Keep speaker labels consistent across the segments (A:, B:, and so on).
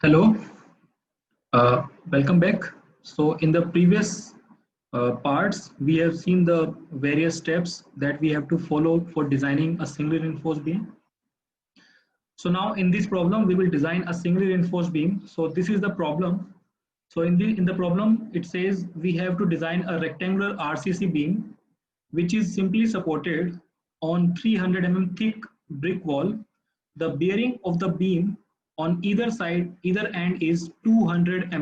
A: Hello, welcome back. So in the previous parts, we have seen the various steps that we have to follow for designing a singly reinforced beam. So now in this problem, we will design a singly reinforced beam. So this is the problem. So in the problem, it says we have to design a rectangular RCC beam, which is simply supported on 300 thick brick wall. The bearing of the beam on either side, either end is 200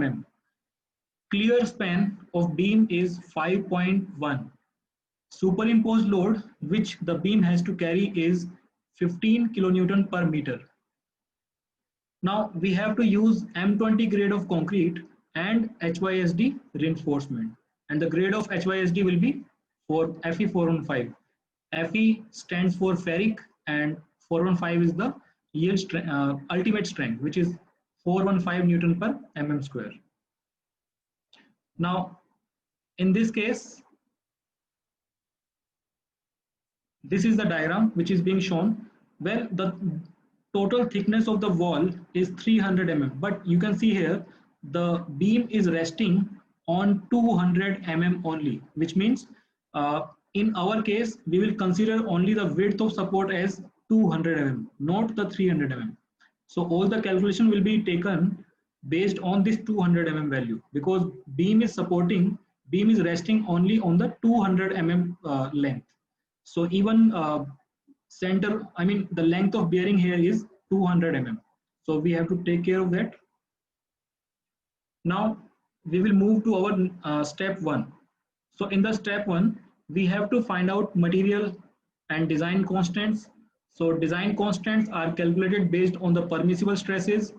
A: Clear span of beam is 5.1. Superimposed load which the beam has to carry is 15 kilonewton per meter. Now we have to use M20 grade of concrete and HYSD reinforcement, and the grade of HYSD will be for Fe415. Fe stands for ferric and 415 is the yield ultimate strength, which is 415 Newton per square. Now in this case, this is the diagram which is being shown where the total thickness of the wall is 300 but you can see here the beam is resting on 200 only, which means in our case we will consider only the width of support as 200 not the 300 So all the calculation will be taken based on this 200 value, because beam is resting only on the 200 length. So even the length of bearing here is 200 So we have to take care of that. Now we will move to our step 1. So in the step 1, we have to find out material and design constants. So design constants are calculated based on the permissible stresses.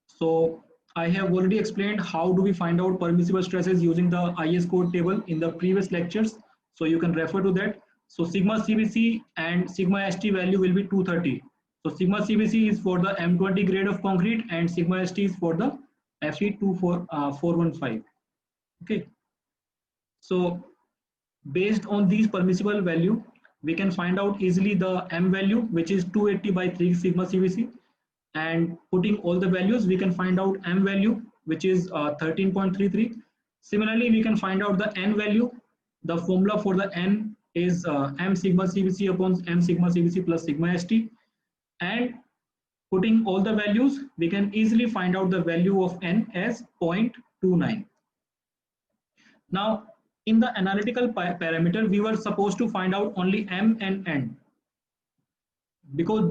A: So I have already explained how do we find out permissible stresses using the IS code table in the previous lectures. So you can refer to that. So sigma CBC and sigma ST value will be 230. So sigma CBC is for the M20 grade of concrete and sigma ST is for the Fe415. Okay. So based on these permissible value, we can find out easily the M value, which is 280 by 3 sigma CBC. And putting all the values, we can find out M value, which is 13.33. Similarly, we can find out the N value. The formula for the N is M sigma CBC upon M sigma CBC plus sigma ST. And putting all the values, we can easily find out the value of N as 0.29. Now, in the analytical parameter, we were supposed to find out only M and N, because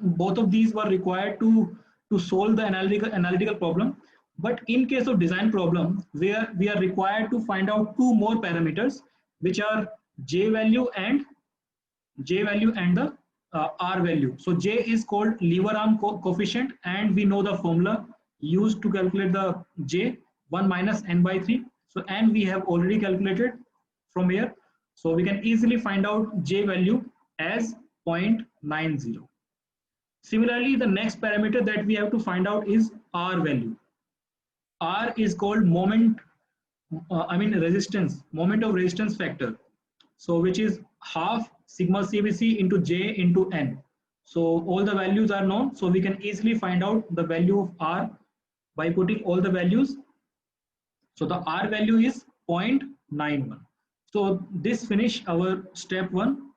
A: both of these were required to solve the analytical problem. But in case of design problem, where we are required to find out two more parameters, which are J value and the R value. So J is called lever arm coefficient, and we know the formula used to calculate the J, 1 minus N by 3. So N we have already calculated from here. So we can easily find out J value as 0.90. Similarly, the next parameter that we have to find out is R value. R is called moment of resistance factor. So which is half sigma CBC into J into N. So all the values are known. So we can easily find out the value of R by putting all the values. So the R value is 0.91. So this finish our step 1.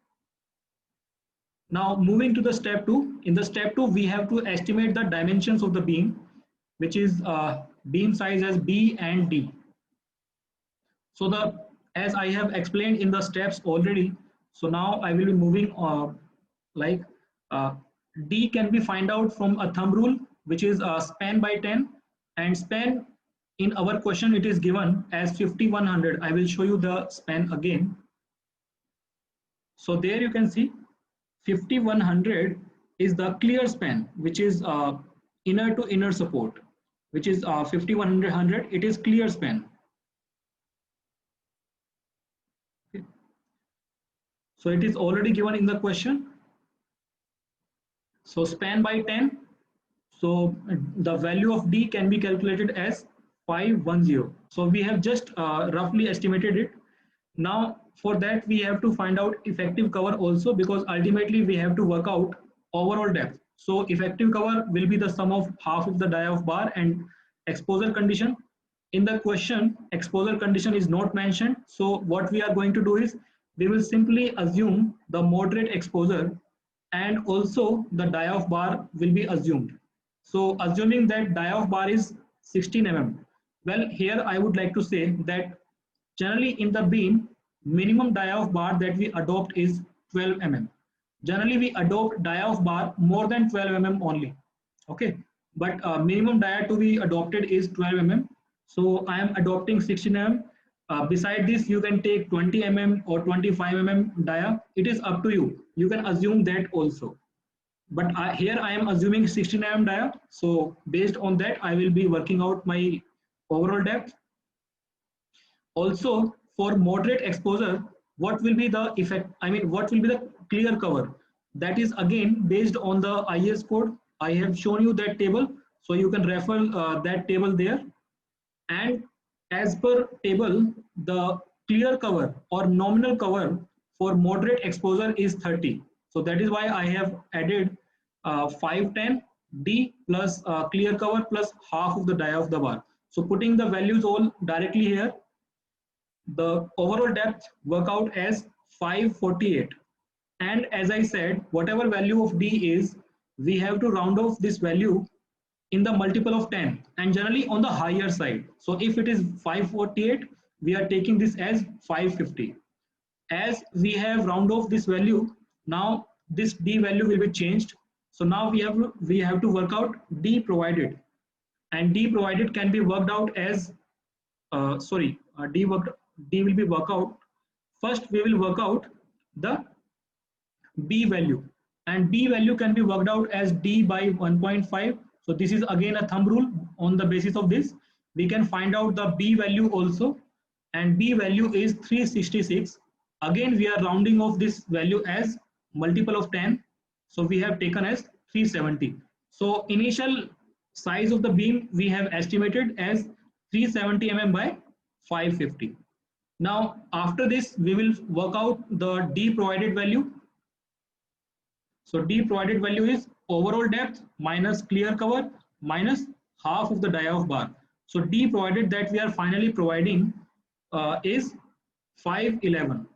A: Now moving to the step 2. In the step 2, we have to estimate the dimensions of the beam, which is beam size as B and D. So as I have explained in the steps already, so now I will be moving D can be find out from a thumb rule, which is span by 10, and span in our question it is given as 5100. I will show you the span again. So there you can see 5100 is the clear span, which is inner to inner support, which is 5100. It is clear span. Okay. So it is already given in the question. So span by 10. So the value of D can be calculated as 510. So we have just roughly estimated it. Now for that we have to find out effective cover also, because ultimately we have to work out overall depth. So effective cover will be the sum of half of the dia of bar and exposure condition. In the question, exposure condition is not mentioned. So what we are going to do is we will simply assume the moderate exposure and also the dia of bar will be assumed. So assuming that dia of bar is 16 mm. Well, here I would like to say that generally in the beam, minimum dia of bar that we adopt is 12 mm. Generally we adopt dia of bar more than 12 mm only. Okay, but minimum dia to be adopted is 12 mm. So I am adopting 16 mm. Beside this, you can take 20 mm or 25 mm dia. It is up to you. You can assume that also. But here I am assuming 16 mm dia. So based on that, I will be working out my overall depth. Also, for moderate exposure, what will be the effect? I mean, what will be the clear cover? That is again based on the IS code. I have shown you that table, so you can refer that table there. And as per table, the clear cover or nominal cover for moderate exposure is 30. So that is why I have added 510 D plus clear cover plus half of the dia of the bar. So putting the values all directly here, the overall depth work out as 548. And as I said, whatever value of D is, we have to round off this value in the multiple of 10 and generally on the higher side. So if it is 548, we are taking this as 550. As we have round off this value, now this D value will be changed. So now we have to work out D provided, and D provided can be worked out as D will be worked out. First we will work out the B value, and B value can be worked out as D by 1.5. So this is again a thumb rule. On the basis of this, we can find out the B value also, and B value is 366. Again we are rounding off this value as multiple of 10. So we have taken as 370. So initial size of the beam we have estimated as 370 mm by 550. Now after this we will work out the D provided value. So D provided value is overall depth minus clear cover minus half of the dia of bar. So D provided that we are finally providing is 511.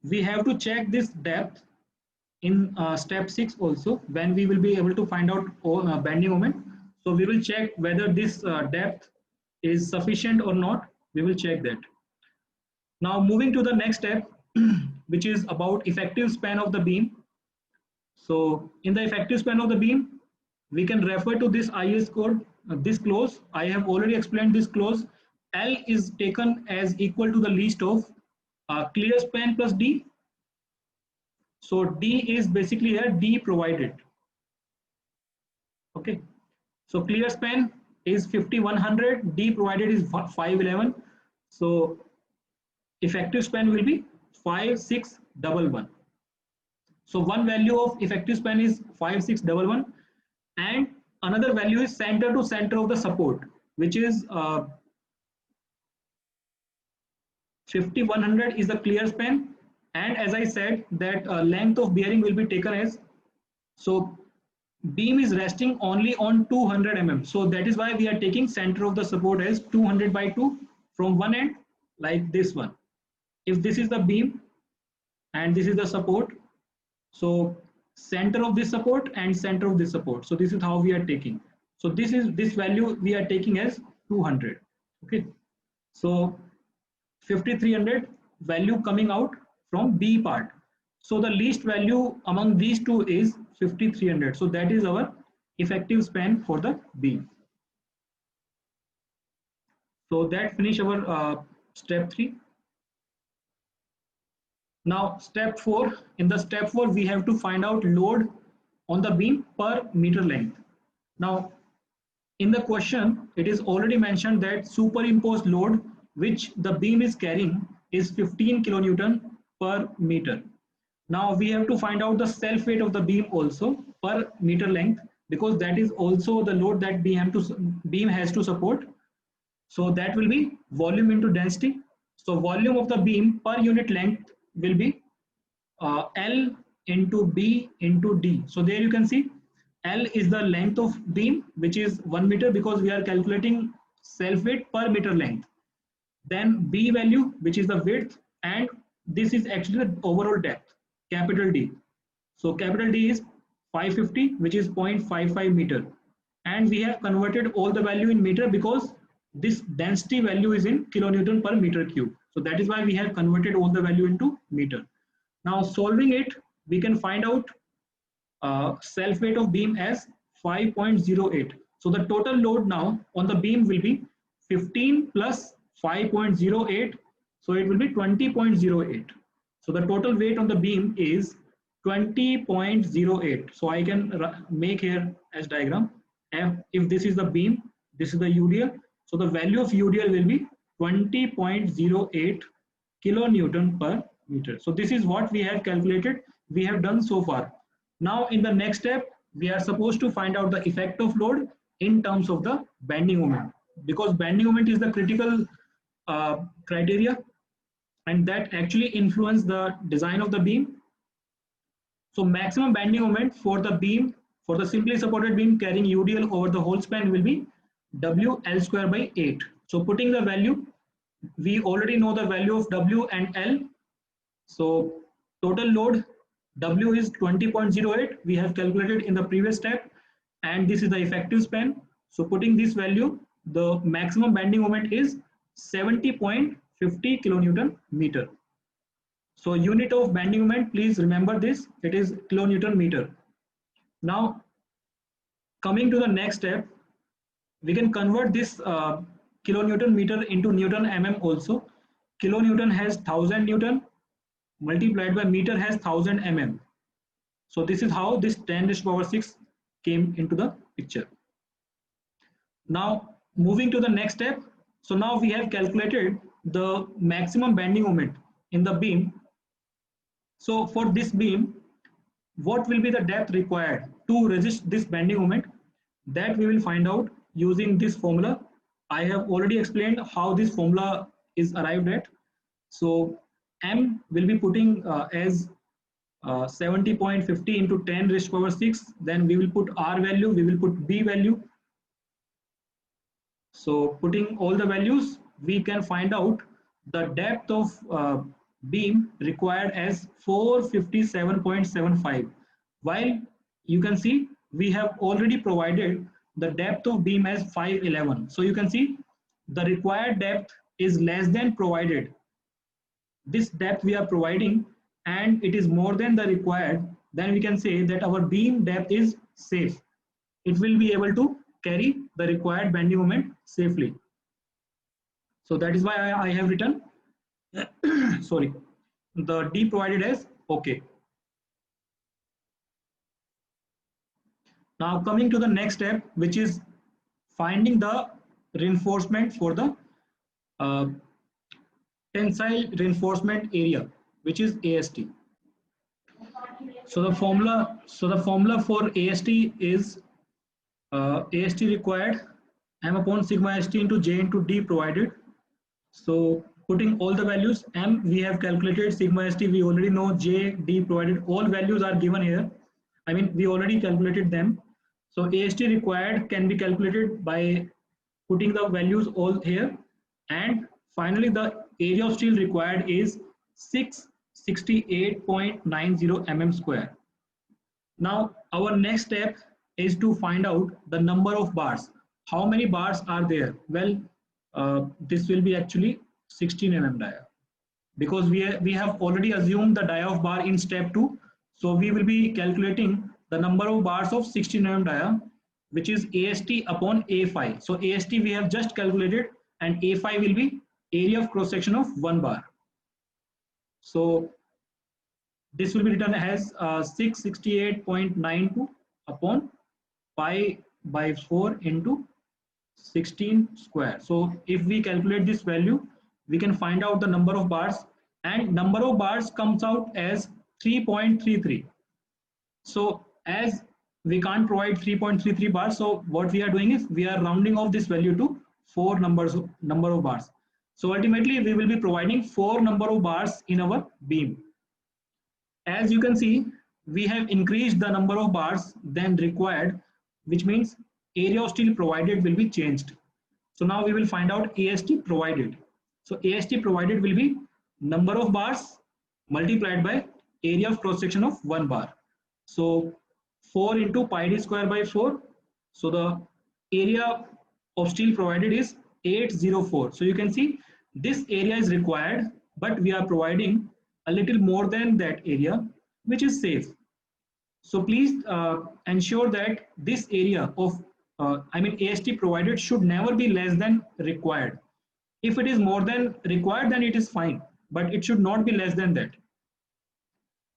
A: We have to check this depth in step 6 also, when we will be able to find out bending moment. So we will check whether this depth is sufficient or not. We will check that. Now moving to the next step, which is about effective span of the beam. So in the effective span of the beam, we can refer to this IS code, this clause. I have already explained this clause. L is taken as equal to the least of clear span plus D. So D is basically here D provided. Okay. So clear span is 5100, D provided is 511. So effective span will be 5611. So one value of effective span is 5611, and another value is center to center of the support, which is 5100 is the clear span. And as I said that length of bearing will be taken as, so beam is resting only on 200 mm. So that is why we are taking center of the support as 200 by 2 from one end, like this one. If this is the beam and this is the support, so center of this support and center of this support. So this is how we are taking. So this value we are taking as 200. Okay. So 5300 value coming out from B part. So the least value among these two is 5300. So that is our effective span for the beam. So that finish our step 3. Now step 4. In the step 4, we have to find out load on the beam per meter length. Now in the question, it is already mentioned that superimposed load which the beam is carrying is 15 kilonewton per meter. Now we have to find out the self weight of the beam also per meter length, because that is also the load that beam has to support. So that will be volume into density. So volume of the beam per unit length will be L into B into D. So there you can see L is the length of beam, which is 1 meter, because we are calculating self weight per meter length. Then B value, which is the width, and this is actually the overall depth, capital D. So capital D is 550, which is 0.55 meter. And we have converted all the value in meter because this density value is in kilonewton per meter cube. So that is why we have converted all the value into meter. Now solving it, we can find out self weight of beam as 5.08. So the total load now on the beam will be 15 plus 5.08. So it will be 20.08. So the total weight on the beam is 20.08. So I can make here as diagram. If this is the beam, this is the UDL. So the value of UDL will be 20.08 kilonewton per meter. So this is what we have calculated, we have done so far. Now in the next step, we are supposed to find out the effect of load in terms of the bending moment, because bending moment is the critical criteria, and that actually influence the design of the beam. So maximum bending moment for the beam, for the simply supported beam carrying UDL over the whole span will be WL square by 8. So putting the value, we already know the value of W and L. So total load W is 20.08. We have calculated in the previous step, and this is the effective span. So putting this value, the maximum bending moment is 70.50 kilonewton meter. So unit of bending moment, please remember this, it is kilonewton meter. Now coming to the next step, we can convert this kilonewton meter into Newton mm also. Kilonewton has 1000 Newton multiplied by meter has 1000 mm. So this is how this 10 raised to power 6 came into the picture. Now moving to the next step. So now we have calculated the maximum bending moment in the beam. So for this beam, what will be the depth required to resist this bending moment? That we will find out using this formula. I have already explained how this formula is arrived at. So M will be putting as 70.50 into 10 raised to power 6. Then we will put R value, we will put B value. So putting all the values, we can find out the depth of beam required as 457.75. While you can see we have already provided the depth of beam as 511. So you can see the required depth is less than provided. This depth we are providing and it is more than the required, then we can say that our beam depth is safe. It will be able to carry the required bending moment safely. So that is why I have written sorry, the D provided as OK. Now coming to the next step, which is finding the reinforcement for the tensile reinforcement area, which is AST. So the formula for AST is AST required M upon sigma ST into J into D provided. So putting all the values, M we have calculated, sigma ST we already know, J, D provided, all values are given here. I mean we already calculated them. So AST required can be calculated by putting the values all here, and finally the area of steel required is 668.90 mm square. Now our next step is to find out the number of bars. How many bars are there? Well, this will be actually 16 mm dia, because we have already assumed the dia of bar in step 2. So we will be calculating the number of bars of 16 mm dia, which is AST upon A5. So AST we have just calculated, and A5 will be area of cross section of 1 bar. So this will be written as 668.92 upon pi by 4 into 16 square. So if we calculate this value, we can find out the number of bars, and number of bars comes out as 3.33. So as we can't provide 3.33 bars, so what we are doing is we are rounding off this value to 4 number of bars. So ultimately we will be providing 4 number of bars in our beam. As you can see, we have increased the number of bars than required, which means area of steel provided will be changed. So now we will find out AST provided. So AST provided will be number of bars multiplied by area of cross section of 1 bar. So 4 into pi d square by 4. So the area of steel provided is 804. So you can see this area is required, but we are providing a little more than that area, which is safe. So please ensure that this area of, AST provided should never be less than required. If it is more than required, then it is fine, but it should not be less than that.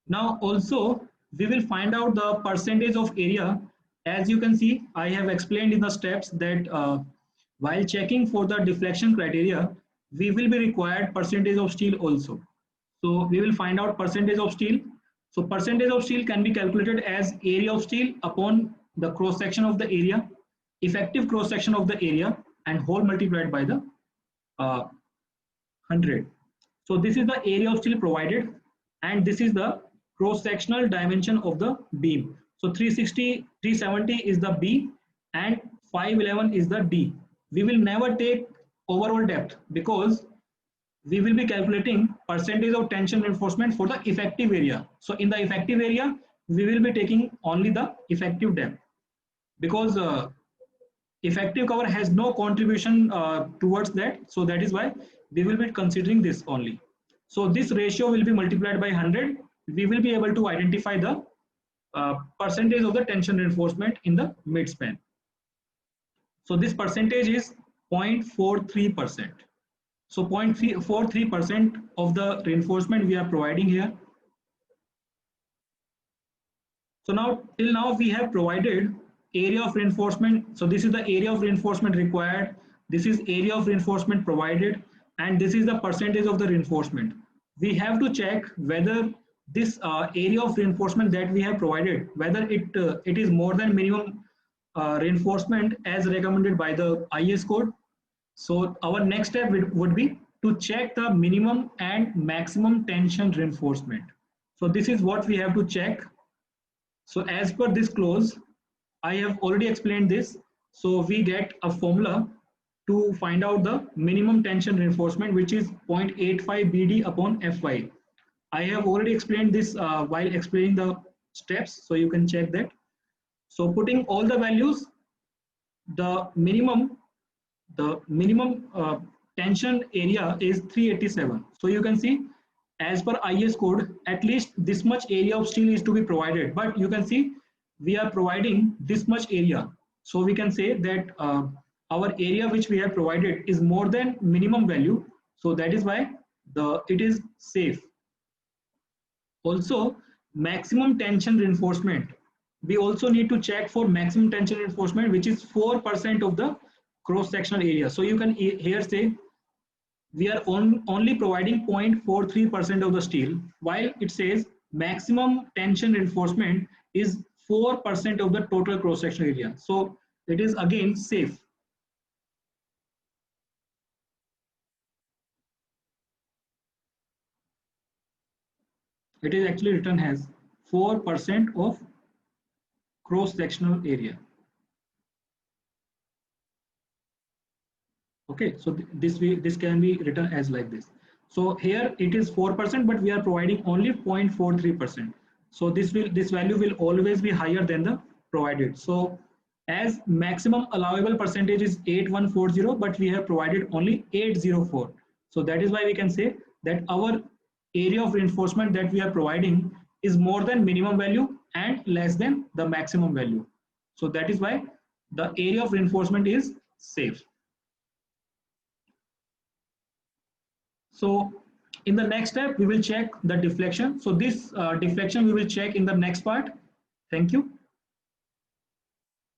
A: Now also, we will find out the percentage of area. As you can see, I have explained in the steps that while checking for the deflection criteria, we will be required percentage of steel also. So we will find out percentage of steel. So percentage of steel can be calculated as area of steel upon the cross section of the area, effective cross section of the area, and whole multiplied by the 100. So this is the area of steel provided, and this is the cross sectional dimension of the beam. So 360, 370 is the B and 511 is the D. We will never take overall depth because we will be calculating percentage of tension reinforcement for the effective area. So in the effective area, we will be taking only the effective depth because effective cover has no contribution towards that. So that is why we will be considering this only. So this ratio will be multiplied by 100. We will be able to identify the percentage of the tension reinforcement in the midspan. So this percentage is 0.43%. So 0.43% of the reinforcement we are providing here. So now till now we have provided area of reinforcement. So this is the area of reinforcement required. This is area of reinforcement provided, and this is the percentage of the reinforcement. We have to check whether this area of reinforcement that we have provided, whether it is more than minimum reinforcement as recommended by the IS code. So our next step would be to check the minimum and maximum tension reinforcement. So this is what we have to check. So as per this clause, I have already explained this. So we get a formula to find out the minimum tension reinforcement, which is 0.85 BD upon Fy. I have already explained this while explaining the steps, so you can check that. So putting all the values, the minimum tension area is 387. So you can see as per IS code, at least this much area of steel is to be provided, but you can see we are providing this much area. So we can say that our area which we have provided is more than minimum value. So that is why it is safe. Also, maximum tension reinforcement. We also need to check for maximum tension reinforcement, which is 4% of the cross-sectional area. So you can here say we are only providing 0.43% of the steel, while it says maximum tension reinforcement is 4% of the total cross-sectional area. So it is again safe. It is actually written as 4% of cross-sectional area. Okay, so this can be written as like this. So here it is 4%, but we are providing only 0.43%. So this value will always be higher than the provided. So as maximum allowable percentage is 8140, but we have provided only 804. So that is why we can say that our area of reinforcement that we are providing is more than minimum value and less than the maximum value. So that is why the area of reinforcement is safe. So in the next step, we will check the deflection. So this deflection we will check in the next part. Thank you.